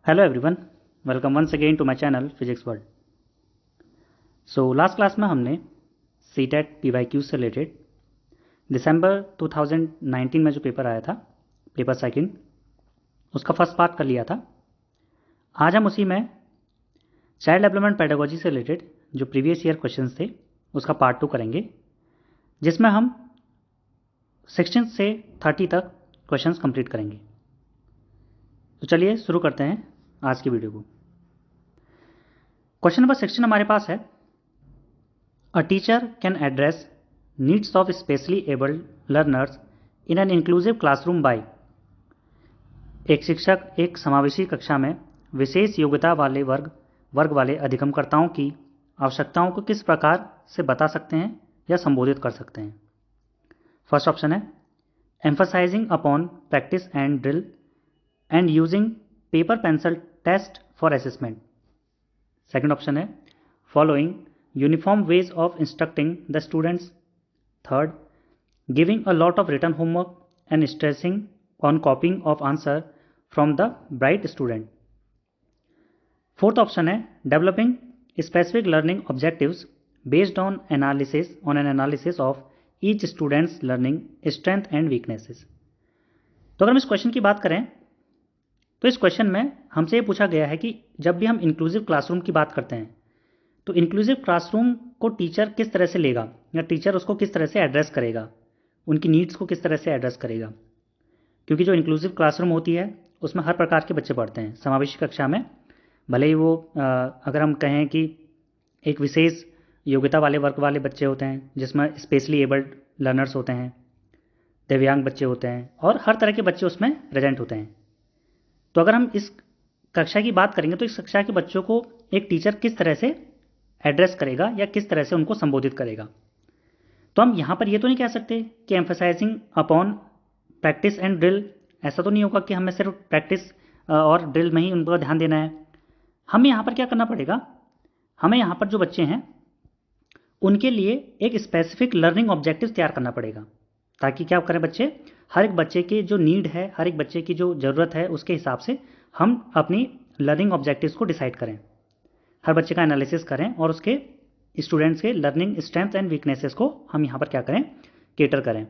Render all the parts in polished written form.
Hello everyone, welcome once again to my channel Physics World. So last class में हमने CTET PYQ से related दिसंबर 2019 में जो paper आया था, पेपर सेकंड, उसका फर्स्ट पार्ट कर लिया था. आज हम उसी में चाइल्ड डेवलपमेंट पेडागोजी से रिलेटेड जो प्रीवियस ईयर क्वेश्चंस थे उसका पार्ट 2 करेंगे, जिसमें हम 16 से 30 तक क्वेश्चंस कंप्लीट करेंगे. तो चलिए शुरू करते हैं आज की वीडियो को. क्वेश्चन नंबर 16 हमारे पास है, a teacher can address needs of specially abled learners in an inclusive classroom by. एक शिक्षक एक समावेशी कक्षा में विशेष योग्यता वाले वर्ग वाले अधिगमकर्ताओं की आवश्यकताओं को किस प्रकार से बता सकते हैं या संबोधित कर सकते हैं. फर्स्ट ऑप्शन है emphasising upon practice and drill and using paper pencil test for assessment. Second option है following uniform ways of instructing the students. Third, giving a lot of written homework and stressing on copying of answer from the bright student. Fourth option है developing specific learning objectives based on an analysis of each students learning strength and weaknesses. तो अगर हम इस question की बात करें तो इस क्वेश्चन में हमसे ये पूछा गया है कि जब भी हम इंक्लूसिव क्लासरूम की बात करते हैं तो इंक्लूसिव क्लासरूम को टीचर किस तरह से लेगा या टीचर उसको किस तरह से एड्रेस करेगा, उनकी नीड्स को किस तरह से एड्रेस करेगा. क्योंकि जो इंक्लूसिव क्लासरूम होती है उसमें हर प्रकार के बच्चे पढ़ते हैं. समावेशी कक्षा में भले ही वो अगर हम कहें कि एक विशेष योग्यता वाले वर्ग वाले बच्चे होते हैं जिसमें स्पेशली एबल्ड लर्नर्स होते हैं, दिव्यांग बच्चे होते हैं और हर तरह के बच्चे उसमें प्रेजेंट होते हैं. तो अगर हम इस कक्षा की बात करेंगे तो इस कक्षा के बच्चों को एक टीचर किस तरह से एड्रेस करेगा या किस तरह से उनको संबोधित करेगा. तो हम यहाँ पर ये तो नहीं कह सकते कि emphasising upon practice and drill. ऐसा तो नहीं होगा कि हमें सिर्फ प्रैक्टिस और ड्रिल में ही उनको ध्यान देना है. हमें यहाँ पर क्या करना पड़ेगा, हमें यहाँ पर जो बच्चे हैं उनके लिए एक स्पेसिफिक लर्निंग ऑब्जेक्टिव तैयार करना पड़ेगा ताकि क्या करें बच्चे, हर एक बच्चे की जो नीड है, हर एक बच्चे की जो ज़रूरत है उसके हिसाब से हम अपनी लर्निंग ऑब्जेक्टिव्स को डिसाइड करें, हर बच्चे का एनालिसिस करें और उसके स्टूडेंट्स के लर्निंग स्ट्रेंथ एंड वीकनेसेस को हम यहाँ पर क्या करें, केटर करें.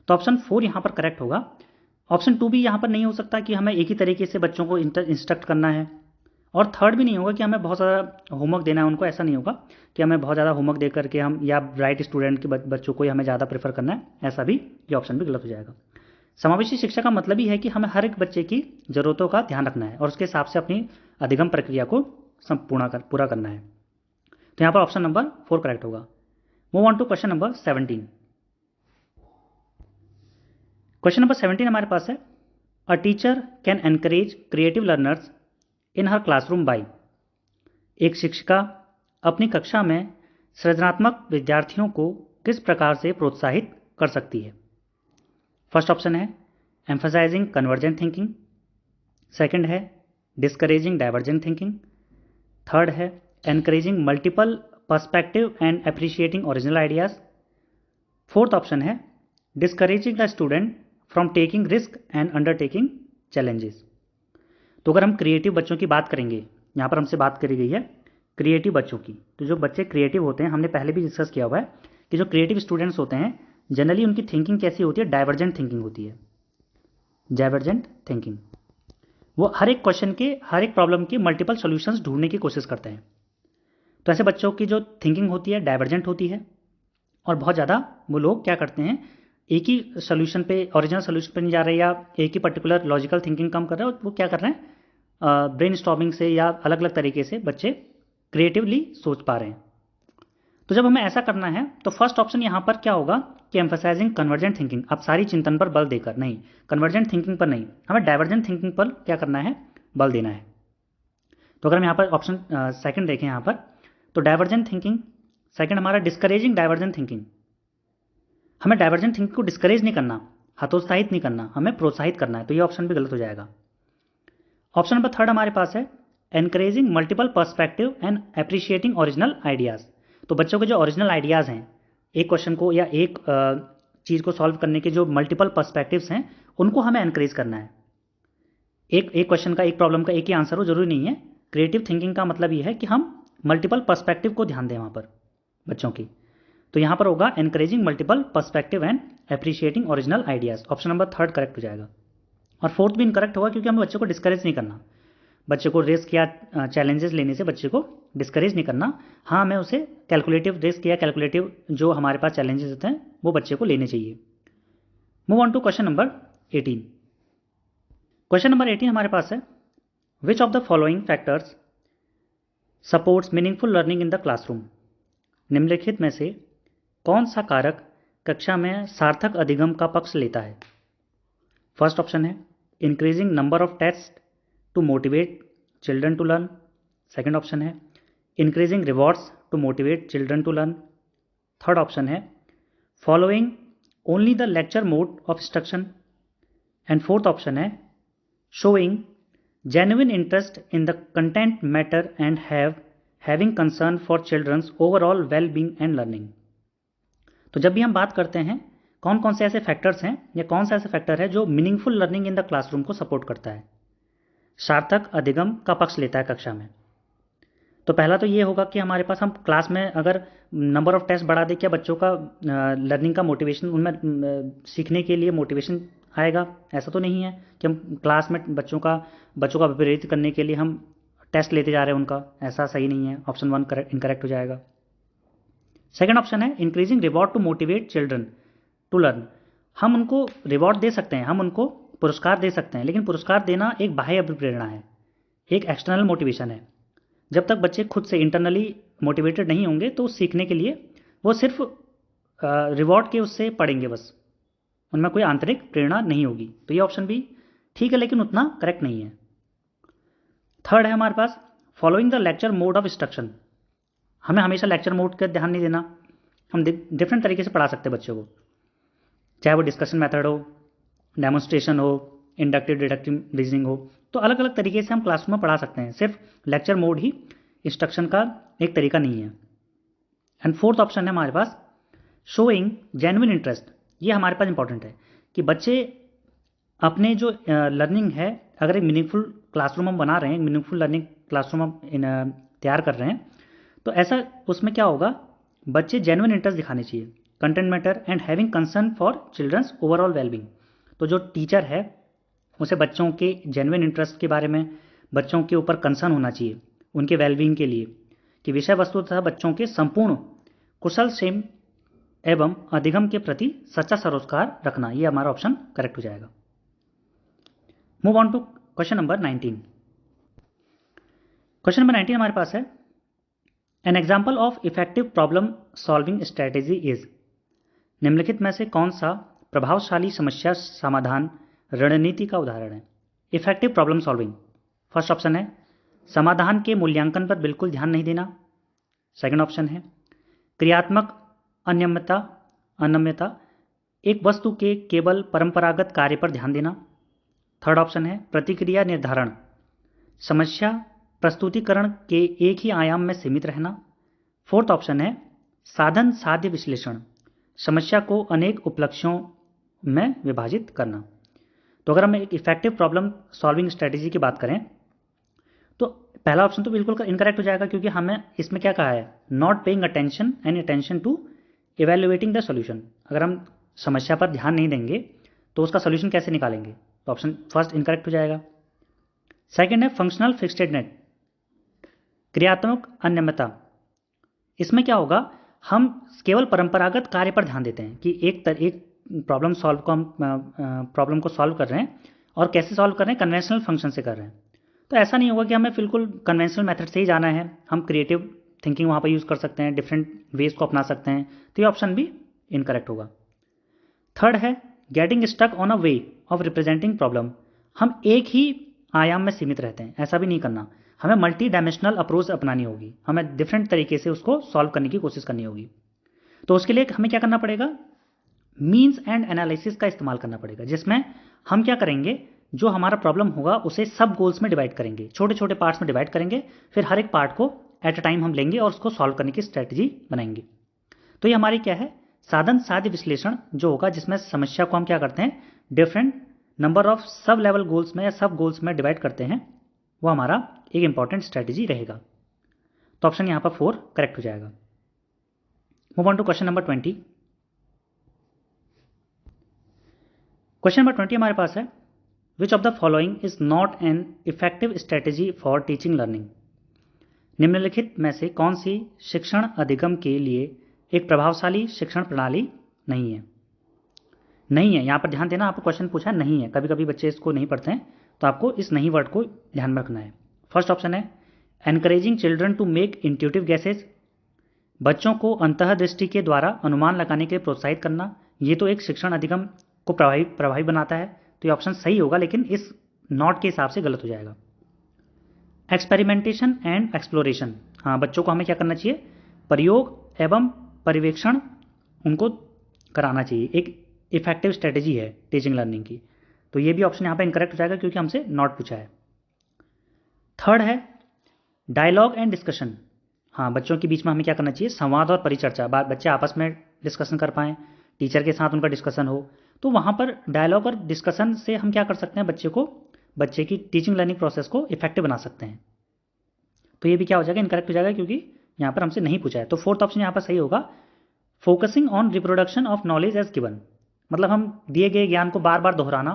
तो ऑप्शन 4 यहाँ पर करेक्ट होगा. ऑप्शन 2 भी यहाँ पर नहीं हो सकता कि हमें एक ही तरीके से बच्चों को इंस्ट्रक्ट करना है. और थर्ड भी नहीं होगा कि हमें बहुत ज़्यादा होमवर्क देना है उनको. ऐसा नहीं होगा कि हमें बहुत ज़्यादा होमवर्क दे करके हम या ब्राइट स्टूडेंट के बच्चों को ही हमें ज़्यादा प्रेफर करना है. ऐसा भी, ये ऑप्शन भी गलत हो जाएगा. समावेशी शिक्षा का मतलब ही है कि हमें हर एक बच्चे की ज़रूरतों का ध्यान रखना है और उसके हिसाब से अपनी अधिगम प्रक्रिया को पूरा करना है. तो यहाँ पर ऑप्शन नंबर 4 करेक्ट होगा. Move on to question number 17. Question number 17 हमारे पास है, a teacher can encourage creative learners in her classroom by. एक शिक्षिका अपनी कक्षा में सृजनात्मक विद्यार्थियों को किस प्रकार से प्रोत्साहित कर सकती है. फर्स्ट ऑप्शन है एम्फसाइजिंग कन्वर्जेंट थिंकिंग. सेकंड है डिस्करेजिंग डाइवर्जेंट थिंकिंग. थर्ड है encouraging multiple perspective and appreciating original ideas. Fourth option है discouraging the student from taking risk and undertaking challenges. तो अगर हम क्रिएटिव बच्चों की बात करेंगे, यहाँ पर हमसे बात करी गई है क्रिएटिव बच्चों की. तो जो बच्चे क्रिएटिव होते हैं, हमने पहले भी डिस्कस किया हुआ है कि जो क्रिएटिव स्टूडेंट्स होते हैं जनरली उनकी थिंकिंग कैसी होती है, डाइवर्जेंट थिंकिंग होती है. डाइवर्जेंट थिंकिंग, वो हर एक क्वेश्चन के, हर एक प्रॉब्लम के मल्टीपल सॉल्यूशंस ढूंढने की कोशिश करते हैं. तो ऐसे बच्चों की जो थिंकिंग होती है डाइवर्जेंट होती है और बहुत ज़्यादा वो लोग क्या करते हैं, एक ही सोल्यूशन पे, ओरिजिनल सोल्यूशन पे नहीं जा रहे या एक ही पर्टिकुलर लॉजिकल थिंकिंग कम कर रहे हैं. वो क्या कर रहे हैं, ब्रेन स्टॉर्मिंग से या अलग अलग तरीके से बच्चे क्रिएटिवली सोच पा रहे हैं. तो जब हमें ऐसा करना है तो फर्स्ट ऑप्शन यहाँ पर क्या होगा कि एम्फसाइजिंग कन्वर्जेंट थिंकिंग. अब सारी चिंतन पर बल देकर नहीं, कन्वर्जेंट थिंकिंग पर नहीं, हमें डाइवर्जेंट थिंकिंग पर क्या करना है, बल देना है. तो अगर हम यहाँ पर ऑप्शन सेकंड देखें यहाँ पर, तो डाइवर्जेंट थिंकिंग. सेकंड हमारा डिस्करेजिंग डाइवर्जेंट थिंकिंग. हमें डाइवर्जेंट थिंकिंग को डिस्करेज नहीं करना, हतोत्साहित नहीं करना, हमें प्रोत्साहित करना है. तो ये ऑप्शन भी गलत हो जाएगा. ऑप्शन नंबर थर्ड हमारे पास है encouraging multiple perspective and appreciating original ideas. तो बच्चों के जो ओरिजिनल आइडियाज़ हैं, एक क्वेश्चन को या एक चीज़ को सॉल्व करने के जो मल्टीपल पर्सपेक्टिव्स हैं उनको हमें एनकरेज करना है. एक क्वेश्चन का, एक प्रॉब्लम का एक ही आंसर हो, जरूरी नहीं है। क्रिएटिव थिंकिंग का मतलब ये है कि हम मल्टीपल पर्सपेक्टिव को ध्यान दें वहाँ पर बच्चों की। तो यहाँ पर होगा encouraging multiple perspective and appreciating original ideas. Option number 3 correct हो जाएगा। और 4th भी इनकरेक्ट होगा क्योंकि हमें बच्चे को डिस्करेज नहीं करना। बच्चे को रिस्क या चैलेंजेस लेने से बच्चे को डिस्करेज नहीं करना। हाँ, हमें उसे कैलकुलेटिव रिस्क या कैलकुलेटिव जो हमारे पास चैलेंजेस होते हैं वो बच्चे को लेने चाहिए। Move on to question number 18। Question number 18 हमारे पास है, which of the following factors supports meaningful learning in the classroom. निम्नलिखित में से कौन सा कारक कक्षा में सार्थक अधिगम का पक्ष लेता है। फर्स्ट ऑप्शन है increasing number of test to motivate children to learn. Second option है increasing rewards to motivate children to learn. Third option है following only the lecture mode of instruction. And fourth option है showing genuine interest in the content matter and having concern for children's overall well-being and learning। तो जब भी हम बात करते हैं कौन कौन से ऐसे फैक्टर्स हैं या कौन सा ऐसा फैक्टर है जो meaningful learning in the classroom को सपोर्ट करता है, सार्थक अधिगम का पक्ष लेता है कक्षा में, तो पहला तो ये होगा कि हमारे पास हम क्लास में अगर नंबर ऑफ टेस्ट बढ़ा दें, क्या बच्चों का लर्निंग का मोटिवेशन, उनमें सीखने के लिए मोटिवेशन आएगा? ऐसा तो नहीं है कि हम क्लास में बच्चों का प्रेरित करने के लिए हम टेस्ट लेते जा रहे हैं उनका, ऐसा सही नहीं है। ऑप्शन 1 इनकरेक्ट हो जाएगा। सेकेंड ऑप्शन है increasing reward to motivate children to learn. हम उनको रिवॉर्ड दे सकते हैं, हम उनको पुरस्कार दे सकते हैं, लेकिन पुरस्कार देना एक बाह्य अभिप्रेरणा है, एक एक्सटर्नल मोटिवेशन है। जब तक बच्चे खुद से इंटरनली मोटिवेटेड नहीं होंगे तो सीखने के लिए वो सिर्फ रिवॉर्ड के उससे पढ़ेंगे, बस उनमें कोई आंतरिक प्रेरणा नहीं होगी। तो ये ऑप्शन भी ठीक है लेकिन उतना करेक्ट नहीं है। थर्ड है हमारे पास following the lecture mode of instruction. हमें हमेशा लेक्चर मोड का ध्यान नहीं देना, हम डिफरेंट तरीके से पढ़ा सकते हैं बच्चों को, चाहे वो डिस्कशन मेथड हो, डेमोन्स्ट्रेशन हो, इंडक्टिव डिडक्टिव रीजनिंग हो, तो अलग अलग तरीके से हम क्लासरूम में पढ़ा सकते हैं। सिर्फ लेक्चर मोड ही इंस्ट्रक्शन का एक तरीका नहीं है। एंड फोर्थ ऑप्शन है हमारे पास शोइंग जेन्युइन इंटरेस्ट। ये हमारे पास इंपॉर्टेंट है कि बच्चे अपने जो लर्निंग है, अगर एक मीनिंगफुल क्लासरूम हम बना रहे हैं, मीनिंगफुल लर्निंग क्लासरूम हम तैयार कर रहे हैं, तो ऐसा उसमें क्या होगा, बच्चे जेन्युइन इंटरेस्ट दिखाने चाहिए, content matter and having concern for children's overall wellbeing. तो जो टीचर है उसे बच्चों के जेन्युइन इंटरेस्ट के बारे में, बच्चों के ऊपर कंसर्न होना चाहिए उनके वेलबींग के लिए, कि विषय वस्तु तथा बच्चों के संपूर्ण कुशल क्षेम एवं अधिगम के प्रति सच्चा सरोकार रखना। ये हमारा ऑप्शन करेक्ट हो जाएगा। Move on to question number 19। Question number 19 हमारे पास है an example of effective problem solving strategy is. निम्नलिखित में से कौन सा प्रभावशाली समस्या समाधान रणनीति का उदाहरण है। Effective problem solving, first option है समाधान के मूल्यांकन पर बिल्कुल ध्यान नहीं देना। सेकंड ऑप्शन है क्रियात्मक अनम्यता, एक वस्तु के केवल परंपरागत कार्य पर ध्यान देना। थर्ड ऑप्शन है प्रतिक्रिया निर्धारण, समस्या प्रस्तुतिकरण के एक ही आयाम में सीमित रहना। फोर्थ ऑप्शन है साधन साध्य विश्लेषण, समस्या को अनेक उपलक्ष्यों में विभाजित करना। तो अगर हम एक इफेक्टिव प्रॉब्लम सॉल्विंग स्ट्रेटेजी की बात करें तो पहला ऑप्शन तो बिल्कुल इनकरेक्ट हो जाएगा, क्योंकि हमें इसमें क्या कहा है, not paying attention and attention to evaluating the solution. अगर हम समस्या पर ध्यान नहीं देंगे तो उसका सॉल्यूशन कैसे निकालेंगे, तो ऑप्शन फर्स्ट इनकरेक्ट हो जाएगा। सेकंड है फंक्शनल फिक्सेडनेस, क्रियात्मक अनियमितता। इसमें क्या होगा, हम केवल परंपरागत कार्य पर ध्यान देते हैं कि एक प्रॉब्लम प्रॉब्लम को सॉल्व कर रहे हैं और कैसे सॉल्व कर रहे हैं, कन्वेंशनल फंक्शन से कर रहे हैं। तो ऐसा नहीं होगा कि हमें बिल्कुल कन्वेंशनल मेथड से ही जाना है, हम क्रिएटिव थिंकिंग वहाँ पर यूज़ कर सकते हैं, डिफरेंट वेज को अपना सकते हैं। तो ये ऑप्शन भी इनकरेक्ट होगा। थर्ड है getting stuck on a way of representing problem, हम एक ही आयाम में सीमित रहते हैं, ऐसा भी नहीं करना, हमें मल्टी डायमेंशनल अप्रोच अपनानी होगी, हमें डिफरेंट तरीके से उसको सॉल्व करने की कोशिश करनी होगी। तो उसके लिए हमें क्या करना पड़ेगा, मीन्स एंड एनालिसिस का इस्तेमाल करना पड़ेगा, जिसमें हम क्या करेंगे, जो हमारा प्रॉब्लम होगा उसे सब गोल्स में डिवाइड करेंगे, छोटे छोटे पार्ट्स में डिवाइड करेंगे, फिर हर एक पार्ट को एट अ टाइम हम लेंगे और उसको सॉल्व करने की स्ट्रेटजी बनाएंगे। तो ये हमारी क्या है, साधन साध्य विश्लेषण जो होगा, जिसमें समस्या को हम क्या करते हैं, different number of sub level goals में या सब गोल्स में डिवाइड करते हैं, वो हमारा एक इंपॉर्टेंट स्ट्रेटेजी रहेगा। तो ऑप्शन यहाँ पर 4 करेक्ट हो जाएगा। Move on to question number 20। Question number 20 हमारे पास है, which of the following is not an effective strategy for teaching learning. निम्नलिखित में से कौन सी शिक्षण अधिगम के लिए एक प्रभावशाली शिक्षण प्रणाली नहीं है। नहीं है, यहाँ पर ध्यान देना, आपको क्वेश्चन पूछा नहीं है। कभी कभी बच्चे इसको नहीं पढ़ते हैं, तो आपको इस नहीं वर्ड को ध्यान में रखना है। फर्स्ट ऑप्शन है encouraging children to make intuitive guesses, बच्चों को अंतःदृष्टि के द्वारा अनुमान लगाने के लिए प्रोत्साहित करना। ये तो एक शिक्षण अधिगम को प्रभावी बनाता है, तो ये ऑप्शन सही होगा, लेकिन इस नॉट के हिसाब से गलत हो जाएगा। एक्सपेरिमेंटेशन एंड एक्सप्लोरेशन, हाँ, बच्चों को हमें क्या करना चाहिए, प्रयोग एवं पर्यवेक्षण उनको कराना चाहिए, एक इफेक्टिव स्ट्रेटेजी है टीचिंग लर्निंग की। तो ये भी ऑप्शन यहाँ पे इनकरेक्ट हो जाएगा क्योंकि हमसे नॉट पूछा है। थर्ड है डायलॉग एंड डिस्कशन, हाँ, बच्चों के बीच में हमें क्या करना चाहिए, संवाद और परिचर्चा, बच्चे आपस में डिस्कशन कर पाएँ, टीचर के साथ उनका डिस्कशन हो, तो वहाँ पर डायलॉग और डिस्कशन से हम क्या कर सकते हैं, बच्चे की टीचिंग लर्निंग प्रोसेस को इफेक्टिव बना सकते हैं। तो ये भी क्या हो जाएगा, इनकरेक्ट हो जाएगा क्योंकि यहाँ पर हमसे नहीं पूछा है। तो फोर्थ ऑप्शन यहाँ पर सही होगा, focusing on reproduction of knowledge as given, मतलब हम दिए गए ज्ञान को बार बार दोहराना,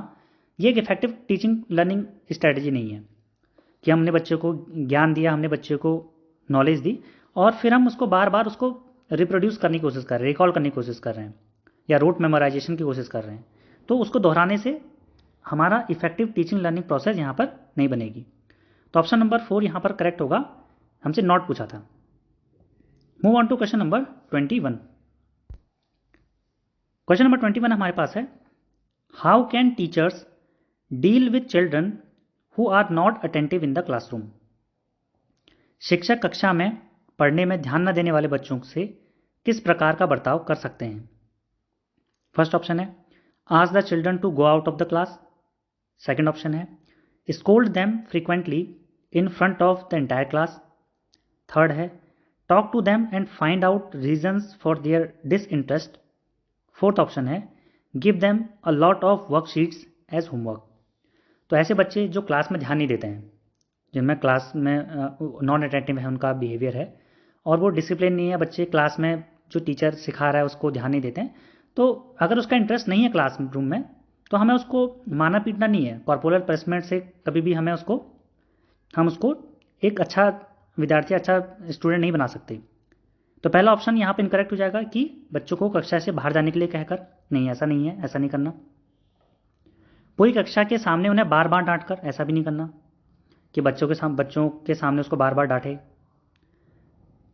ये एक इफेक्टिव टीचिंग लर्निंग स्ट्रेटजी नहीं है कि हमने बच्चे को ज्ञान दिया, हमने बच्चे को नॉलेज दी और फिर हम उसको बार बार उसको रिप्रोड्यूस करने की कोशिश कर रहे हैं, रिकॉल करने की कोशिश कर रहे हैं या रूट मेमोराइजेशन की कोशिश कर रहे हैं, तो उसको दोहराने से हमारा इफेक्टिव टीचिंग लर्निंग प्रोसेस यहाँ पर नहीं बनेगी। तो ऑप्शन नंबर 4 यहाँ पर करेक्ट होगा, हमसे नॉट पूछा था। Move on to question number 21। Question number 21 हमारे पास है, how can teachers deal with children who are not attentive in the classroom. शिक्षक कक्षा में पढ़ने में ध्यान न देने वाले बच्चों से किस प्रकार का बर्ताव कर सकते हैं। फर्स्ट ऑप्शन है ask the children to go out of the class. Second option है scold them frequently in front of the entire class. Third है talk to them and find out reasons for their disinterest. Fourth option है give them a lot of worksheets as homework. तो ऐसे बच्चे जो class में ध्यान नहीं देते हैं, जिनमें क्लास में नॉन अटेंटिव है उनका बिहेवियर है और वो डिसिप्लिन नहीं है, बच्चे क्लास में जो टीचर सिखा रहा है उसको ध्यान नहीं देते हैं, तो अगर उसका इंटरेस्ट नहीं है क्लास रूम में, तो हमें उसको मारना पीटना नहीं है, कॉर्पोरल पनिशमेंट से कभी भी हम उसको एक अच्छा विद्यार्थी, अच्छा स्टूडेंट नहीं बना सकते। तो पहला ऑप्शन यहाँ पे इनकरेक्ट हो जाएगा कि बच्चों को कक्षा से बाहर जाने के लिए कहकर, नहीं, ऐसा नहीं है, ऐसा नहीं करना। पूरी कक्षा के सामने उन्हें बार बार डांटकर, ऐसा भी नहीं करना कि बच्चों के सामने उसको बार बार डांटे,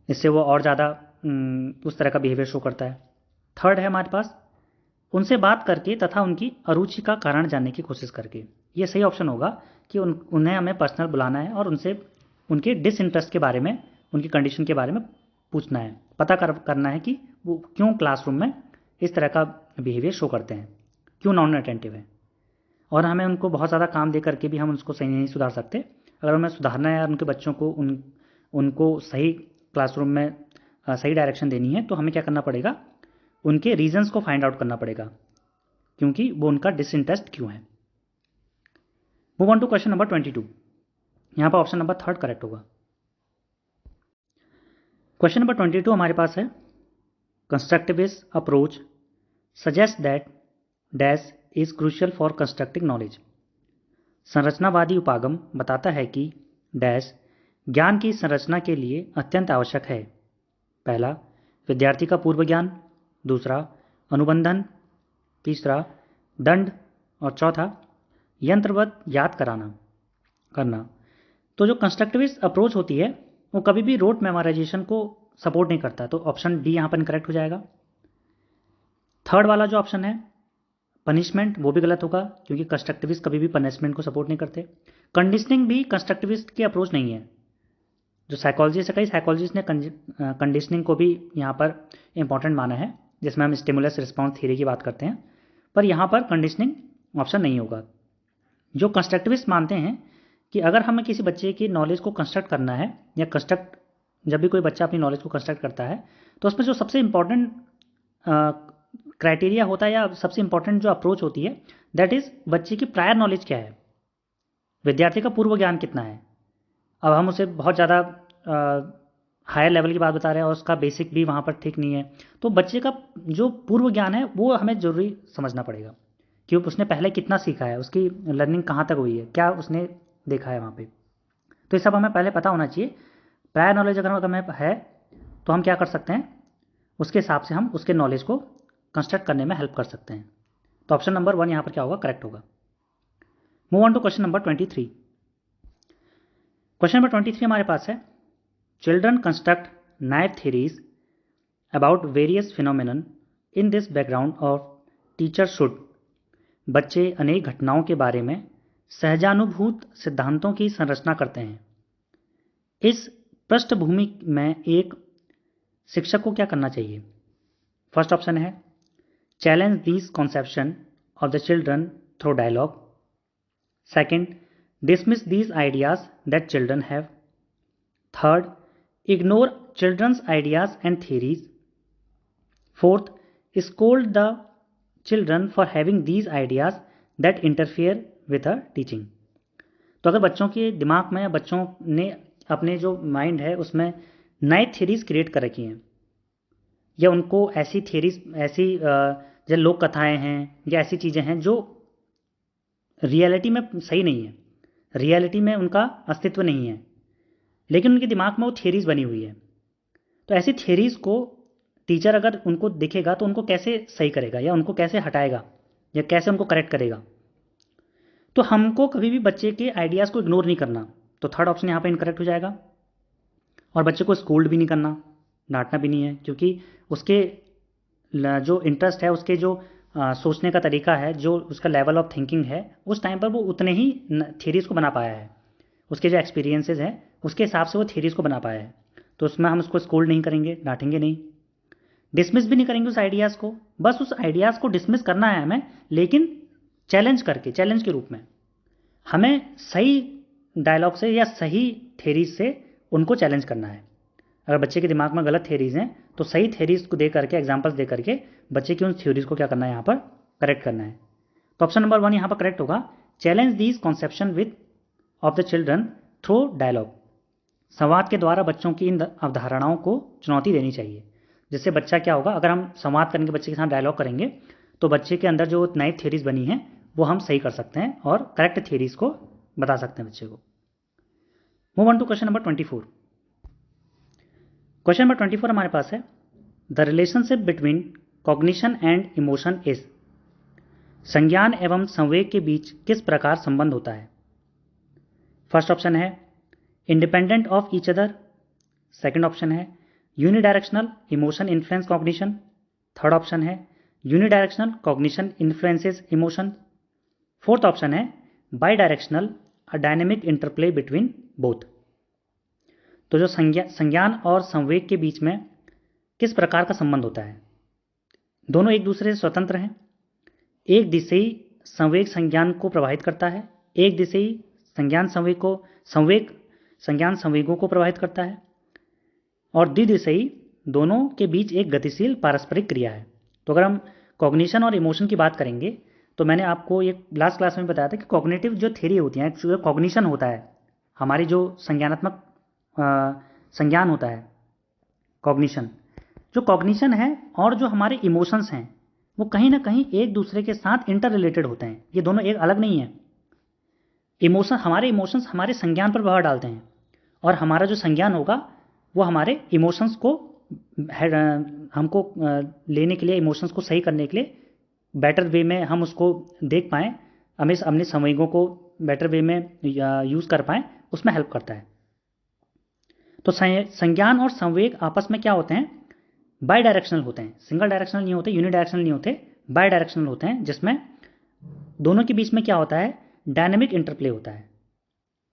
इससे वो और ज़्यादा उस तरह का बिहेवियर शो करता है। थर्ड है हमारे पास उनसे बात करके तथा उनकी अरुचि का कारण जानने की कोशिश करके। ये सही ऑप्शन होगा कि उन्हें हमें पर्सनल बुलाना है और उनसे उनके डिसइंटरेस्ट के बारे में, उनकी कंडीशन के बारे में पूछना है, पता करना है कि वो क्यों क्लासरूम में इस तरह का बिहेवियर शो करते हैं, क्यों नॉन अटेंटिव है। और हमें उनको बहुत ज़्यादा काम दे करके भी हम उसको सही नहीं सुधार सकते। अगर हमें सुधारना है और उनके बच्चों को उनको सही क्लासरूम में सही डायरेक्शन देनी है, तो हमें क्या करना पड़ेगा, उनके रीजंस को फाइंड आउट करना पड़ेगा, क्योंकि वो उनका डिसइंटरेस्ट क्यों है। Move on to question number 22। यहाँ पर ऑप्शन नंबर 3 करेक्ट होगा। क्वेश्चन नंबर 22 हमारे पास है, constructivist approach suggest that dash is crucial for constructing knowledge. संरचनावादी उपागम बताता है कि डैश ज्ञान की संरचना के लिए अत्यंत आवश्यक है। पहला विद्यार्थी का पूर्व ज्ञान, दूसरा अनुबंधन, तीसरा दंड और चौथा यंत्रवत याद करना। तो जो कंस्ट्रक्टिविस्ट अप्रोच होती है वो कभी भी रोट मेमोराइजेशन को सपोर्ट नहीं करता, तो ऑप्शन डी यहाँ पर इनकरेक्ट हो जाएगा। थर्ड वाला जो ऑप्शन है पनिशमेंट, वो भी गलत होगा क्योंकि कंस्ट्रक्टिविस्ट कभी भी पनिशमेंट को सपोर्ट नहीं करते। कंडीशनिंग भी कंस्ट्रक्टिविस्ट की अप्रोच नहीं है। जो साइकोलॉजिस्ट है, कई साइकोलॉजिस्ट ने कंडीशनिंग को भी यहाँ पर इंपॉर्टेंट माना है, जिसमें हम स्टिमुलस रिस्पॉन्स थ्योरी की बात करते हैं, पर यहाँ पर कंडीशनिंग ऑप्शन नहीं होगा। जो कंस्ट्रक्टिविस्ट मानते हैं कि अगर हमें किसी बच्चे की नॉलेज को कंस्ट्रक्ट करना है या जब भी कोई बच्चा अपनी नॉलेज को कंस्ट्रक्ट करता है, तो उसमें जो सबसे इम्पॉर्टेंट क्राइटेरिया होता है या सबसे इंपॉर्टेंट जो अप्रोच होती है दैट इज़ बच्चे की प्रायर नॉलेज क्या है, विद्यार्थी का पूर्व ज्ञान कितना है। अब हम उसे बहुत ज़्यादा हायर लेवल की बात बता रहे हैं और उसका बेसिक भी वहाँ पर ठीक नहीं है, तो बच्चे का जो पूर्व ज्ञान है वो हमें ज़रूरी समझना पड़ेगा कि उसने पहले कितना सीखा है, उसकी लर्निंग कहाँ तक हुई है, क्या उसने देखा है वहाँ पे। तो ये सब हमें पहले पता होना चाहिए। प्रायर नॉलेज अगर हमें है तो हम क्या कर सकते हैं, उसके हिसाब से हम उसके नॉलेज को कंस्ट्रक्ट करने में हेल्प कर सकते हैं। तो ऑप्शन नंबर 1 यहाँ पर क्या होगा, करेक्ट होगा। Move on to question number 23। Question number 23 हमारे पास है, children construct naive theories about various phenomenon in this background of teacher should. बच्चे अनेक घटनाओं के बारे में सहजानुभूत सिद्धांतों की संरचना करते हैं। इस पृष्ठभूमि में एक शिक्षक को क्या करना चाहिए। फर्स्ट ऑप्शन है, challenge these conception of the children through dialogue. Second, dismiss these ideas that children have. Third, ignore children's ideas and theories. Fourth, scold the children for having these ideas that interfere with a teaching. तो अगर बच्चों के दिमाग में, बच्चों ने अपने जो माइंड है उसमें नई थ्योरीज क्रिएट कर रखी हैं, या उनको ऐसी थ्योरीज, ऐसी जो लोक कथाएं हैं या ऐसी चीज़ें हैं जो रियलिटी में सही नहीं है, रियलिटी में उनका अस्तित्व नहीं है, लेकिन उनके दिमाग में वो थ्योरीज बनी हुई है। तो ऐसी थ्योरीज को टीचर अगर उनको दिखेगा तो उनको कैसे सही करेगा, या उनको कैसे हटाएगा, या कैसे उनको करेक्ट करेगा। तो हमको कभी भी बच्चे के आइडियाज़ को इग्नोर नहीं करना। तो थर्ड ऑप्शन यहाँ पे इनकरेक्ट हो जाएगा। और बच्चे को स्कोल्ड भी नहीं करना, डांटना भी नहीं है, क्योंकि उसके जो इंटरेस्ट है, उसके जो सोचने का तरीका है, जो उसका लेवल ऑफ थिंकिंग है, उस टाइम पर वो उतने ही थ्योरीज को बना पाया है, उसके जो एक्सपीरियंसेस हैं उसके हिसाब से वो थ्योरीज को बना पाया है। तो उसमें हम उसको स्कोल्ड नहीं करेंगे, डांटेंगे नहीं, डिसमिस भी नहीं करेंगे उस आइडियाज़ को। बस उस आइडियाज़ को डिसमिस करना है हमें, लेकिन चैलेंज करके, चैलेंज के रूप में हमें सही डायलॉग से या सही थ्योरीज से उनको चैलेंज करना है। अगर बच्चे के दिमाग में गलत थ्योरीज हैं तो सही थ्योरीज को दे करके, एग्जाम्पल्स दे करके बच्चे की उन थ्योरीज को क्या करना है, यहाँ पर करेक्ट करना है। तो ऑप्शन नंबर 1 यहाँ पर करेक्ट होगा, challenge these conception with of the children through dialogue. संवाद के द्वारा बच्चों की इन अवधारणाओं को चुनौती देनी चाहिए, जिससे बच्चा क्या होगा, अगर हम संवाद करेंगे, बच्चे के साथ डायलॉग करेंगे, तो बच्चे के अंदर जो नई थ्योरीज बनी हैं वो हम सही कर सकते हैं और करेक्ट थ्योरीज को बता सकते हैं बच्चे को। Move on to question number 24। Question number 24 हमारे पास है, the relationship between cognition and emotion is. संज्ञान एवं संवेग के बीच किस प्रकार संबंध होता है। फर्स्ट ऑप्शन है, independent of each other. Second option है, unidirectional emotion influence cognition. Third option है, unidirectional cognition influences emotion. Fourth option है, bidirectional a dynamic interplay between both. तो जो संज्ञान और संवेग के बीच में किस प्रकार का संबंध होता है, दोनों एक दूसरे से स्वतंत्र हैं। एक दिशेई संवेग संज्ञान को प्रभावित करता है, एक दिशेई संज्ञान संवेग संज्ञान संवेगों को प्रभावित करता है, और द्विदिशेई दोनों के बीच एक गतिशील पारस्परिक क्रिया है। तो अगर हम कॉग्निशन और इमोशन की बात करेंगे, तो मैंने आपको ये लास्ट क्लास में बताया था कि कॉग्निटिव जो थ्योरी होती है, जो कॉग्निशन होता है, हमारी जो संज्ञानात्मक संज्ञान होता है, कॉग्निशन, जो कॉग्निशन है और जो हमारे इमोशंस हैं वो कहीं ना कहीं एक दूसरे के साथ इंटर रिलेटेड होते हैं, ये दोनों एक अलग नहीं है। हमारे इमोशंस हमारे संज्ञान पर प्रभाव डालते हैं, और हमारा जो संज्ञान होगा वो हमारे इमोशंस को हमको लेने के लिए, इमोशंस को सही करने के लिए बेटर वे में हम उसको देख पाएँ, हमें अपने संवेगों को बेटर वे में यूज़ कर पाएँ, उसमें हेल्प करता है। तो संज्ञान और संवेग आपस में क्या होते हैं, बाई डायरेक्शनल होते हैं, सिंगल डायरेक्शनल नहीं होते, यूनि डायरेक्शनल नहीं होते, बाई डायरेक्शनल होते हैं, जिसमें दोनों के बीच में क्या होता है, डायनेमिक इंटरप्ले होता है।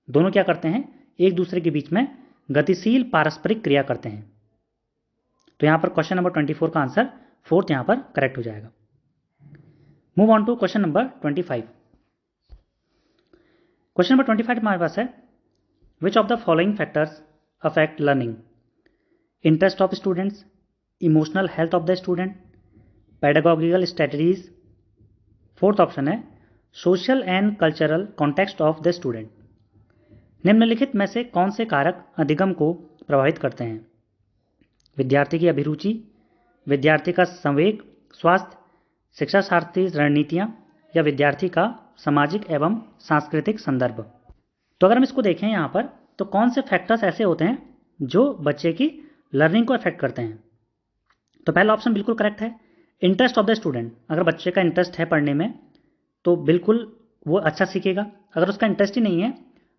दोनों क्या करते हैं, एक दूसरे के बीच में गतिशील पारस्परिक क्रिया करते हैं। तो यहां पर क्वेश्चन नंबर 24 का आंसर फोर्थ यहां पर करेक्ट हो जाएगा। Move on to question number 25। Question number 25 हमारे पास है, which of the following factors affect learning. Interest of students, emotional health of the student, pedagogical strategies. Fourth option है social and cultural context of the student. निम्नलिखित में से कौन से कारक अधिगम को प्रभावित करते हैं? विद्यार्थी की अभिरुचि, विद्यार्थी का संवेग, स्वास्थ्य, शिक्षा शास्त्री रणनीतियाँ या विद्यार्थी का सामाजिक एवं सांस्कृतिक संदर्भ। तो अगर हम इसको देखें यहाँ पर, तो कौन से फैक्टर्स ऐसे होते हैं जो बच्चे की लर्निंग को अफेक्ट करते हैं? तो पहला ऑप्शन बिल्कुल करेक्ट है, इंटरेस्ट ऑफ द स्टूडेंट। अगर बच्चे का इंटरेस्ट है पढ़ने में तो बिल्कुल वो अच्छा सीखेगा। अगर उसका इंटरेस्ट ही नहीं है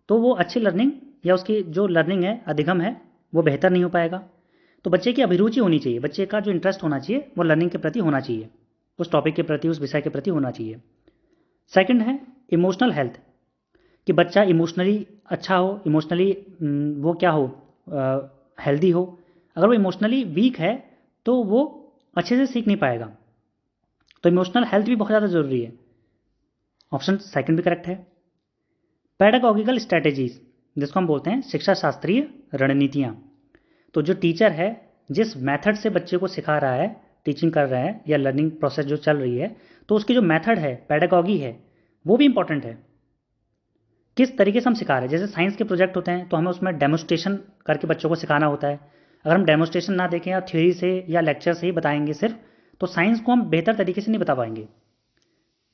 तो वो अच्छी लर्निंग या उसकी जो लर्निंग है, अधिगम है, वो बेहतर नहीं हो पाएगा। तो बच्चे की अभिरुचि होनी चाहिए, बच्चे का जो इंटरेस्ट होना चाहिए वो लर्निंग के प्रति होना चाहिए, उस टॉपिक के प्रति, उस विषय के प्रति होना चाहिए। सेकंड है इमोशनल हेल्थ, कि बच्चा इमोशनली अच्छा हो, इमोशनली वो क्या हो, हेल्दी हो। अगर वो इमोशनली वीक है तो वो अच्छे से सीख नहीं पाएगा। तो इमोशनल हेल्थ भी बहुत ज़्यादा ज़रूरी है। ऑप्शन सेकंड भी करेक्ट है। पेडागोगिकल स्ट्रैटेजीज, जिसको हम बोलते हैं शिक्षा शास्त्रीय रणनीतियाँ। तो जो टीचर है जिस मेथड से बच्चे को सिखा रहा है, टीचिंग कर रहा है या लर्निंग प्रोसेस जो चल रही है, तो उसकी जो मेथड है, पेडागॉगी है, वो भी इंपॉर्टेंट है। किस तरीके से हम सिखा रहे हैं। जैसे साइंस के प्रोजेक्ट होते हैं तो हमें उसमें डेमोस्ट्रेशन करके बच्चों को सिखाना होता है। अगर हम डेमोस्ट्रेशन ना देखें या थ्योरी से या लेक्चर से ही बताएंगे सिर्फ, तो साइंस को हम बेहतर तरीके से नहीं बता पाएंगे।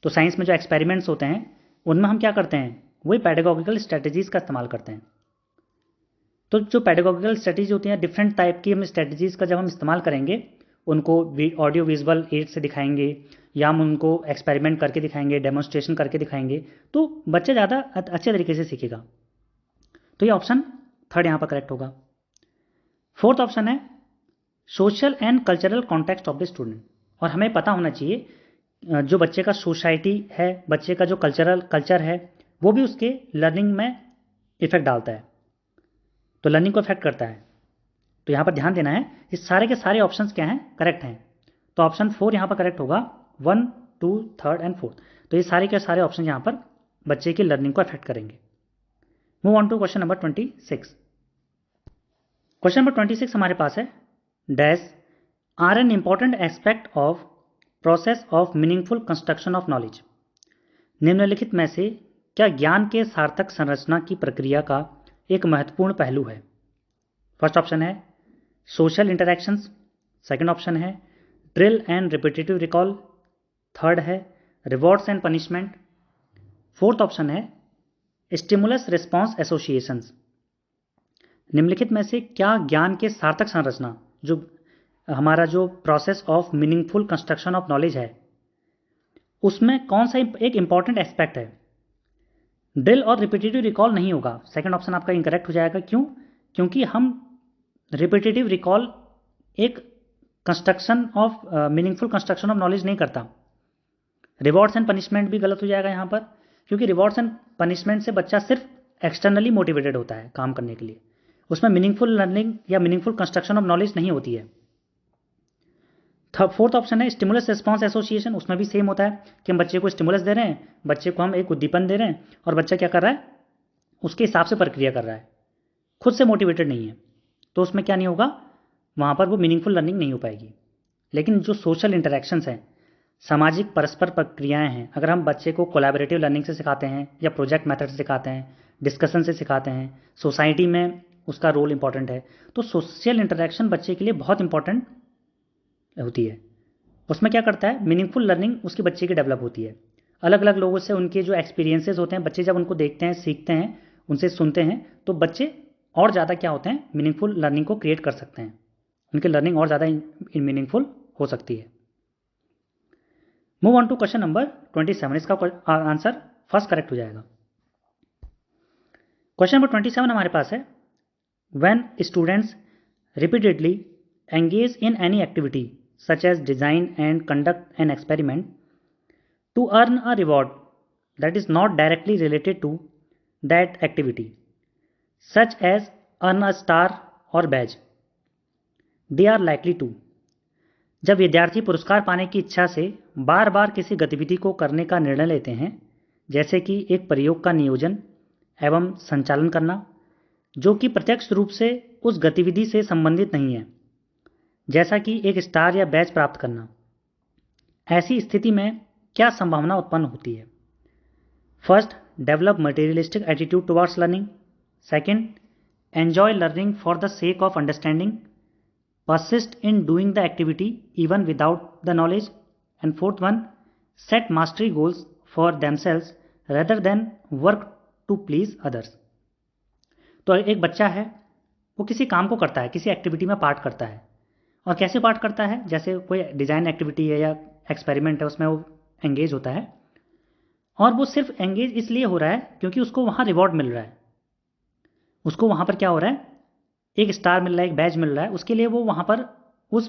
तो साइंस में जो एक्सपेरिमेंट्स होते हैं उनमें हम क्या करते हैं, वही पेडागोगिकल स्ट्रेटजीज़ का इस्तेमाल करते हैं। तो जो पेडागोगिकल स्ट्रेटजी होती हैं, डिफरेंट टाइप की हम स्ट्रेटजीज़ का जब हम इस्तेमाल करेंगे, उनको ऑडियो विजुअल एड से दिखाएंगे या हम उनको एक्सपेरिमेंट करके दिखाएंगे, डेमोन्स्ट्रेशन करके दिखाएंगे, तो बच्चा ज़्यादा अच्छे तरीके से सीखेगा। तो ये ऑप्शन थर्ड यहाँ पर करेक्ट होगा। फोर्थ ऑप्शन है social and cultural context of the student. और हमें पता होना चाहिए जो बच्चे का सोसाइटी है, बच्चे का जो कल्चर है, वो भी उसके लर्निंग में इफेक्ट डालता है, तो लर्निंग को इफेक्ट करता है। तो यहाँ पर ध्यान देना है, ये सारे के सारे ऑप्शंस क्या हैं, करेक्ट हैं। तो ऑप्शन 4 यहाँ पर करेक्ट होगा, 1, 2, 3 एंड 4। तो ये सारे के सारे ऑप्शन यहाँ पर बच्चे की लर्निंग को अफेक्ट करेंगे। Move on to question number 26। Question number 26 हमारे पास है, dash are an important aspect of process of meaningful construction of knowledge. निम्नलिखित में से क्या ज्ञान के सार्थक संरचना की प्रक्रिया का एक महत्वपूर्ण पहलू है? फर्स्ट ऑप्शन है सोशल इंटरैक्शंस, सेकंड ऑप्शन है drill and repetitive recall, third है rewards and punishment, fourth option है स्टिमुलस रिस्पॉन्स एसोसिएशंस। निम्नलिखित में से क्या ज्ञान के सार्थक संरचना, जो हमारा जो process of meaningful construction of knowledge है, उसमें कौन सा एक इंपॉर्टेंट एस्पेक्ट है? ड्रिल और रिपीटेटिव रिकॉल नहीं होगा, सेकंड ऑप्शन आपका इनकरेक्ट हो जाएगा। क्यों? क्योंकि हम रिपीटेटिव रिकॉल एक construction of meaningful construction of knowledge नहीं करता। रिवॉर्ड्स एंड पनिशमेंट भी गलत हो जाएगा यहाँ पर, क्योंकि रिवॉर्ड्स एंड पनिशमेंट से बच्चा सिर्फ एक्सटर्नली मोटिवेटेड होता है काम करने के लिए, उसमें मीनिंगफुल लर्निंग या मीनिंगफुल कंस्ट्रक्शन ऑफ नॉलेज नहीं होती है। फोर्थ ऑप्शन है स्टिमुलस रिस्पॉन्स एसोसिएशन, उसमें भी सेम होता है कि हम बच्चे को स्टिमुलस दे रहे हैं, बच्चे को हम एक उद्दीपन दे रहे हैं और बच्चा क्या कर रहा है, उसके हिसाब से प्रक्रिया कर रहा है, खुद से मोटिवेटेड नहीं है, तो उसमें क्या नहीं होगा, वहाँ पर वो मीनिंगफुल लर्निंग नहीं हो पाएगी। लेकिन जो सोशल इंटरेक्शंस हैं, सामाजिक परस्पर प्रक्रियाएं हैं, अगर हम बच्चे को कोलैबोरेटिव लर्निंग से सिखाते हैं या प्रोजेक्ट मेथड से सिखाते हैं, डिस्कशन से सिखाते हैं, सोसाइटी में उसका रोल इंपॉर्टेंट है, तो सोशल इंटरेक्शन बच्चे के लिए बहुत इंपॉर्टेंट होती है। उसमें क्या करता है, मीनिंगफुल लर्निंग उसके बच्चे की डेवलप होती है। अलग अलग लोगों से उनके जो एक्सपीरियंसेस होते हैं, बच्चे जब उनको देखते हैं, सीखते हैं, उनसे सुनते हैं, तो बच्चे और ज़्यादा क्या होते हैं, मीनिंगफुल लर्निंग को क्रिएट कर सकते हैं, उनकी लर्निंग और ज़्यादा मीनिंगफुल हो सकती है। Move on to question number 27। इसका आंसर फर्स्ट करेक्ट हो जाएगा। क्वेश्चन नंबर 27 हमारे पास है, when students repeatedly engage in any activity such as design and conduct an experiment to earn a reward that is not directly related to that activity, such as earn a star or badge, they are likely to। जब विद्यार्थी पुरस्कार पाने की इच्छा से बार बार किसी गतिविधि को करने का निर्णय लेते हैं, जैसे कि एक प्रयोग का नियोजन एवं संचालन करना, जो कि प्रत्यक्ष रूप से उस गतिविधि से संबंधित नहीं है, जैसा कि एक स्टार या बैच प्राप्त करना, ऐसी स्थिति में क्या संभावना उत्पन्न होती है? First, develop materialistic attitude towards learning. Second, enjoy learning for the sake of understanding, persist in doing the activity even without the knowledge, and fourth one, set mastery goals for themselves rather than work to please others। तो एक बच्चा है, वो किसी काम को करता है, किसी एक्टिविटी में पार्ट करता है। और कैसे पार्ट करता है? जैसे कोई डिज़ाइन एक्टिविटी है या एक्सपेरिमेंट है, उसमें वो एंगेज होता है। और वो सिर्फ एंगेज इसलिए हो रहा है क्योंकि उसको वहाँ रिवॉर्ड मिल रहा है। उसको वहाँ पर क्या हो रहा है? एक स्टार मिल रहा है, एक बैज मिल रहा है, उसके लिए वो वहाँ पर उस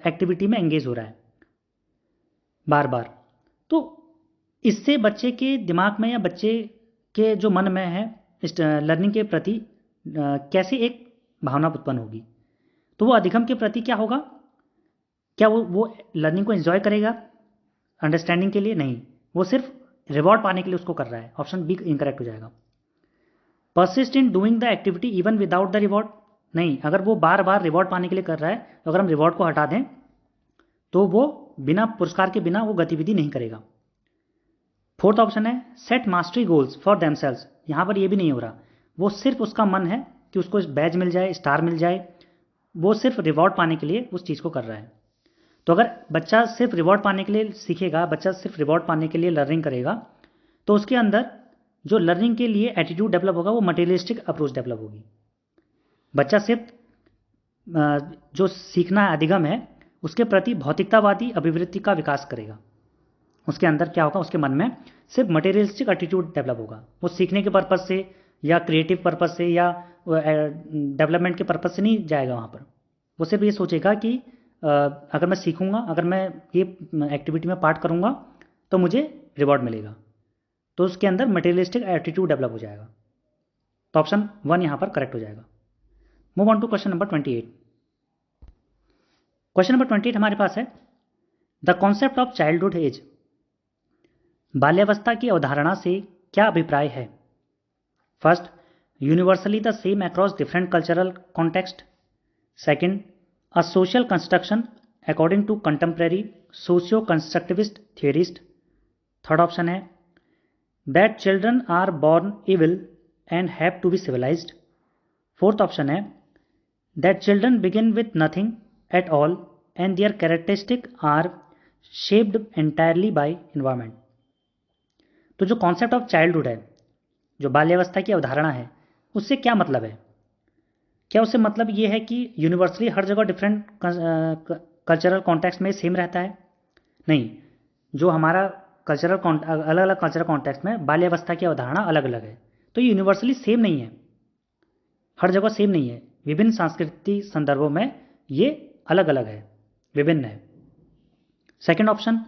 एक्टिविटी में एंगेज हो रहा है बार बार। तो इससे बच्चे के दिमाग में या बच्चे के जो मन में है इस लर्निंग के प्रति कैसे एक भावना उत्पन्न होगी? तो वो अधिगम के प्रति क्या होगा? क्या वो लर्निंग को एंजॉय करेगा अंडरस्टैंडिंग के लिए? नहीं, वो सिर्फ रिवॉर्ड पाने के लिए उसको कर रहा है। ऑप्शन बी इनकरेक्ट हो जाएगा। Persist in doing the activity even without the reward, नहीं, अगर वो बार बार रिवॉर्ड पाने के लिए कर रहा है तो अगर हम रिवॉर्ड को हटा दें तो वो बिना पुरस्कार के बिना वो गतिविधि नहीं करेगा। फोर्थ ऑप्शन है set mastery goals for themselves. यहाँ पर ये भी नहीं हो रहा, वो सिर्फ उसका मन है कि उसको बैज मिल जाए, स्टार मिल जाए, वो सिर्फ रिवॉर्ड पाने के लिए उस चीज़ को कर रहा है। तो अगर बच्चा सिर्फ रिवॉर्ड पाने के लिए सीखेगा, बच्चा सिर्फ रिवॉर्ड पाने के लिए लर्निंग करेगा, तो उसके अंदर जो लर्निंग के लिए एटीट्यूड डेवलप होगा वो मटेरियलिस्टिक अप्रोच डेवलप होगी। बच्चा सिर्फ जो सीखना अधिगम है उसके प्रति भौतिकतावादी अभिवृत्ति का विकास करेगा। उसके अंदर क्या होगा? उसके मन में सिर्फ मटेरियलिस्टिक एटीट्यूड डेवलप होगा। वो सीखने के पर्पज़ से या क्रिएटिव पर्पज़ से या डेवलपमेंट के पर्पज़ से नहीं जाएगा वहाँ पर। वो सिर्फ ये सोचेगा कि अगर मैं सीखूंगा, अगर मैं ये एक्टिविटी में पार्ट करूंगा तो मुझे रिवॉर्ड मिलेगा। तो उसके अंदर मटेरियलिस्टिक एटीट्यूड डेवलप हो जाएगा। तो ऑप्शन 1 यहाँ पर करेक्ट हो जाएगा। Move on to question number 28। Question number 28 हमारे पास है the concept of childhood age. बाल्यावस्था की अवधारणा से क्या अभिप्राय है? First, universally the same across different cultural context. Second, a social construction according to contemporary socio constructivist theorist. Third option है that children are born evil and have to be civilised. Fourth option है that children begin with nothing at all and their characteristics are shaped entirely by environment। तो जो concept of childhood है, जो बाल्यावस्था की अवधारणा है, उससे क्या मतलब है? क्या उससे मतलब ये है कि यूनिवर्सली हर जगह डिफरेंट कल्चरल कॉन्टेक्स्ट में सेम रहता है? नहीं, जो हमारा कल्चरल अलग अलग कल्चरल कॉन्टेक्स्ट में बाल्यावस्था की अवधारणा अलग अलग है, तो ये यूनिवर्सली सेम नहीं है, हर जगह सेम नहीं है। विभिन्न सांस्कृतिक संदर्भों में ये अलग अलग है, विभिन्न है। Second option,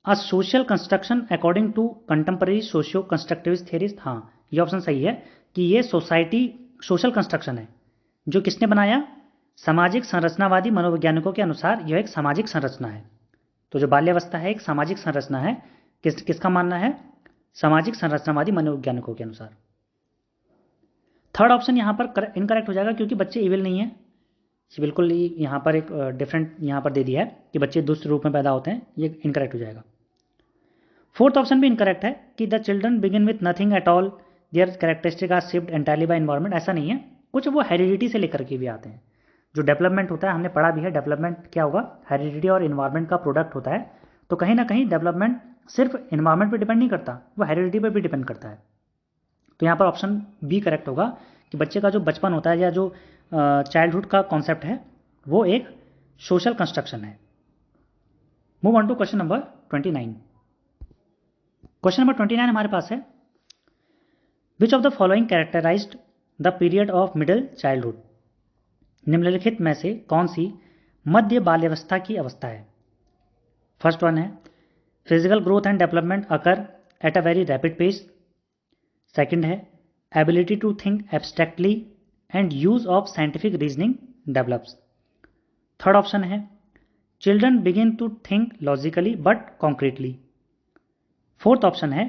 a social construction according to contemporary socio constructivist theorist. हाँ, ये ऑप्शन सही है कि ये सोसाइटी सोशल कंस्ट्रक्शन है। जो किसने बनाया? सामाजिक संरचनावादी मनोवैज्ञानिकों के अनुसार यह एक सामाजिक संरचना है। तो जो बाल्यावस्था है एक सामाजिक संरचना है। किसका मानना है? सामाजिक संरचनावादी मनोवैज्ञानिकों के अनुसार। थर्ड ऑप्शन यहाँ पर इनकरेक्ट हो जाएगा क्योंकि बच्चे इविल नहीं है। बिल्कुल यहाँ पर एक डिफरेंट यहाँ पर दे दिया है कि बच्चे दुष्ट रूप में पैदा होते हैं, ये इनकरेक्ट हो जाएगा। फोर्थ ऑप्शन भी इनकरेक्ट है कि the children begin with nothing at all, their characteristic are shift entirely by environment. ऐसा नहीं है, कुछ वो हेरिडिटी से लेकर के भी आते हैं। जो डेवलपमेंट होता है, हमने पढ़ा भी है, डेवलपमेंट क्या होगा? हेरिडिटी और इन्वायरमेंट का प्रोडक्ट होता है। तो कहीं ना कहीं डेवलपमेंट सिर्फ इन्वायरमेंट पर डिपेंड नहीं करता, वो हेरिडिटी पर भी डिपेंड करता है। तो यहाँ पर ऑप्शन बी करेक्ट होगा कि बच्चे का जो बचपन होता है या जो चाइल्डहुड का कॉन्सेप्ट है वो एक सोशल कंस्ट्रक्शन है। Move on to question number 29। Question number 29 हमारे पास है which of the following characterized the period of middle childhood. निम्नलिखित में से कौन सी मध्य बाल्यावस्था की अवस्था है? फर्स्ट वन है physical growth and development occur at a very rapid pace. Second है ability to think abstractly and use of scientific reasoning develops। Third option है children begin to think logically but concretely। Fourth option है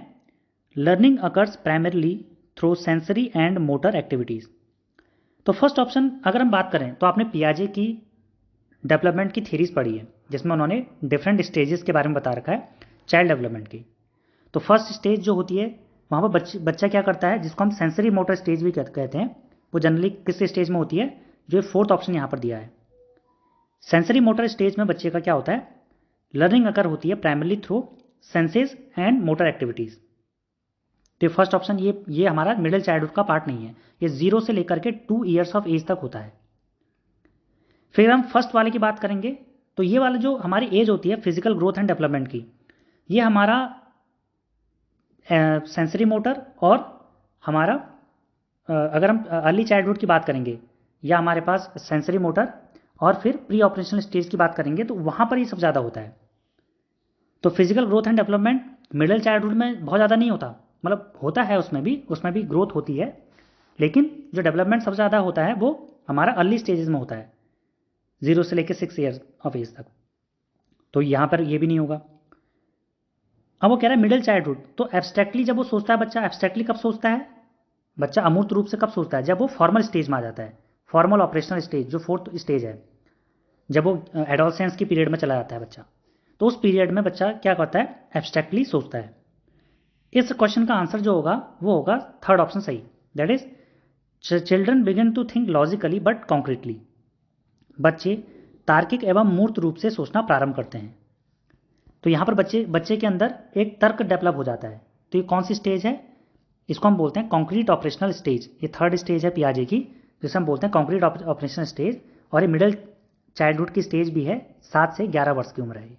learning occurs primarily through sensory and motor activities। तो first option अगर हम बात करें तो आपने पियाजे की डेवलपमेंट की थ्योरीज पढ़ी है, जिसमें उन्होंने डिफरेंट स्टेजेस के बारे में बता रखा है चाइल्ड डेवलपमेंट की। तो फर्स्ट स्टेज जो होती है वहाँ पर बच्चा क्या करता है, जिसको हम सेंसरी मोटर स्टेज भी कहते हैं, वो जनरली किस स्टेज में होती है, जो 4th ऑप्शन यहाँ पर दिया है। सेंसरी मोटर स्टेज में बच्चे का क्या होता है, लर्निंग अकर होती है primarily through senses and motor activities. तो फर्स्ट ऑप्शन ये हमारा मिडिल चाइल्डहुड का पार्ट नहीं है, ये 0 से लेकर के 2 ईयर्स ऑफ एज तक होता है। फिर हम फर्स्ट वाले की बात करेंगे, तो ये वाला जो हमारी एज होती है फिजिकल ग्रोथ एंड डेवलपमेंट की, ये हमारा सेंसरी मोटर और हमारा अगर हम अर्ली चाइल्डहुड की बात करेंगे या हमारे पास सेंसरी मोटर और फिर प्री ऑपरेशनल स्टेज की बात करेंगे, तो वहाँ पर ये सब ज़्यादा होता है। तो physical growth and development middle childhood में बहुत ज़्यादा नहीं होता, मतलब होता है उसमें भी ग्रोथ होती है, लेकिन जो डेवलपमेंट सबसे ज़्यादा होता है वो हमारा अर्ली स्टेजेस में होता है, 0 से लेकर 6 ईयर्स ऑफ एज तक। तो यहाँ पर ये भी नहीं होगा। अब वो कह रहा है मिडिल चाइल्डहुड, तो एब्स्ट्रैक्टली जब वो सोचता है बच्चा, एब्स्ट्रैक्टली कब सोचता है बच्चा, अमूर्त रूप से कब सोचता है, जब वो फॉर्मल स्टेज में आ जाता है, फॉर्मल ऑपरेशनल स्टेज जो 4th स्टेज है, जब वो एडोलसेंस की पीरियड में चला जाता है बच्चा, तो उस पीरियड में बच्चा क्या करता है, एब्स्ट्रैक्टली सोचता है। इस क्वेश्चन का आंसर जो होगा वो होगा 3rd ऑप्शन सही, that is children begin to think logically but concretely. बच्चे तार्किक एवं मूर्त रूप से सोचना प्रारंभ करते हैं। तो यहाँ पर बच्चे के अंदर एक तर्क डेवलप हो जाता है। तो ये कौन सी स्टेज है, इसको हम बोलते हैं कॉन्क्रीट ऑपरेशनल स्टेज। ये 3rd स्टेज है पियाजे की, जिसे हम बोलते हैं कॉन्क्रीट ऑपरेशनल स्टेज, और ये मिडिल चाइल्डहुड की स्टेज भी है, 7 से 11 वर्ष की उम्र है।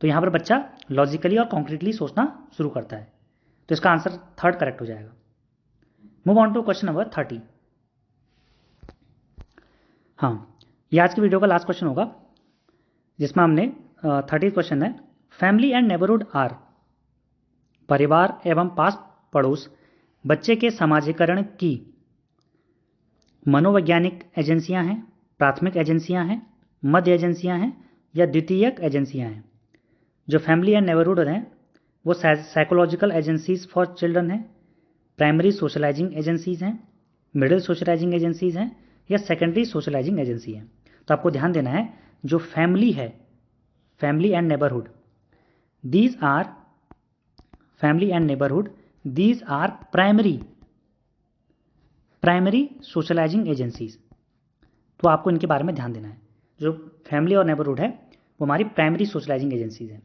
तो यहाँ पर बच्चा लॉजिकली और कॉन्क्रीटली सोचना शुरू करता है, तो इसका आंसर 3rd करेक्ट हो जाएगा। Move on to question number 30। हाँ, ये आज की वीडियो का लास्ट क्वेश्चन होगा, जिसमें हमने 30 क्वेश्चन है, फैमिली एंड नेबरहुड आर, परिवार एवं पास पड़ोस बच्चे के समाजीकरण की मनोवैज्ञानिक एजेंसियां हैं, प्राथमिक एजेंसियां हैं, मध्य एजेंसियां हैं या द्वितीयक एजेंसियां हैं। जो फैमिली एंड नेबरहुड हैं वो साइकोलॉजिकल एजेंसीज फॉर चिल्ड्रन है, प्राइमरी सोशलाइजिंग एजेंसीज हैं, मिडिल सोशलाइजिंग एजेंसीज हैं या सेकेंडरी सोशलाइजिंग एजेंसी हैं। तो आपको ध्यान देना है, जो फैमिली है, family and neighbourhood, these are family and neighbourhood, these are primary socialising agencies. तो आपको इनके बारे में ध्यान देना है। जो फैमिली और नेबरहुड है वो हमारी प्राइमरी सोशलाइजिंग एजेंसीज हैं।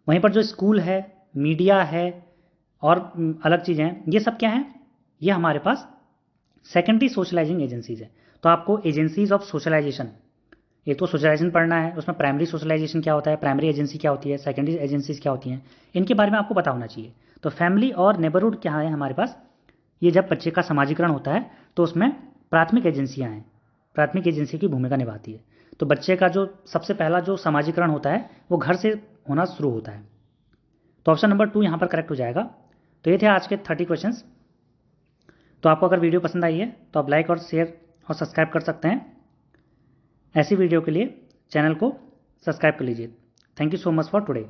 वहीं पर जो स्कूल है, मीडिया है और अलग चीज़ें हैं, ये सब क्या हैं, ये हमारे पास सेकेंडरी सोशलाइजिंग एजेंसीज है। तो आपको एजेंसीज ऑफ सोशलाइजेशन, एक तो सोशलाइजेशन पढ़ना है, उसमें प्राइमरी सोशलाइजेशन क्या होता है, प्राइमरी एजेंसी क्या होती है, सेकेंडरी एजेंसीज क्या होती हैं, इनके बारे में आपको पता होना चाहिए। तो फैमिली और नेबरहुड क्या है हमारे पास, ये जब बच्चे का समाजीकरण होता है तो उसमें प्राथमिक एजेंसियाँ हैं, प्राथमिक एजेंसी की भूमिका निभाती है। तो बच्चे का जो सबसे पहला जो समाजीकरण होता है वो घर से होना शुरू होता है। तो ऑप्शन नंबर 2 यहाँ पर करेक्ट हो जाएगा। तो ये थे आज के 30 क्वेश्चंस। तो आपको अगर वीडियो पसंद आई है तो आप लाइक और शेयर और सब्सक्राइब कर सकते हैं। ऐसी वीडियो के लिए चैनल को सब्सक्राइब कर लीजिए। Thank you so much for today.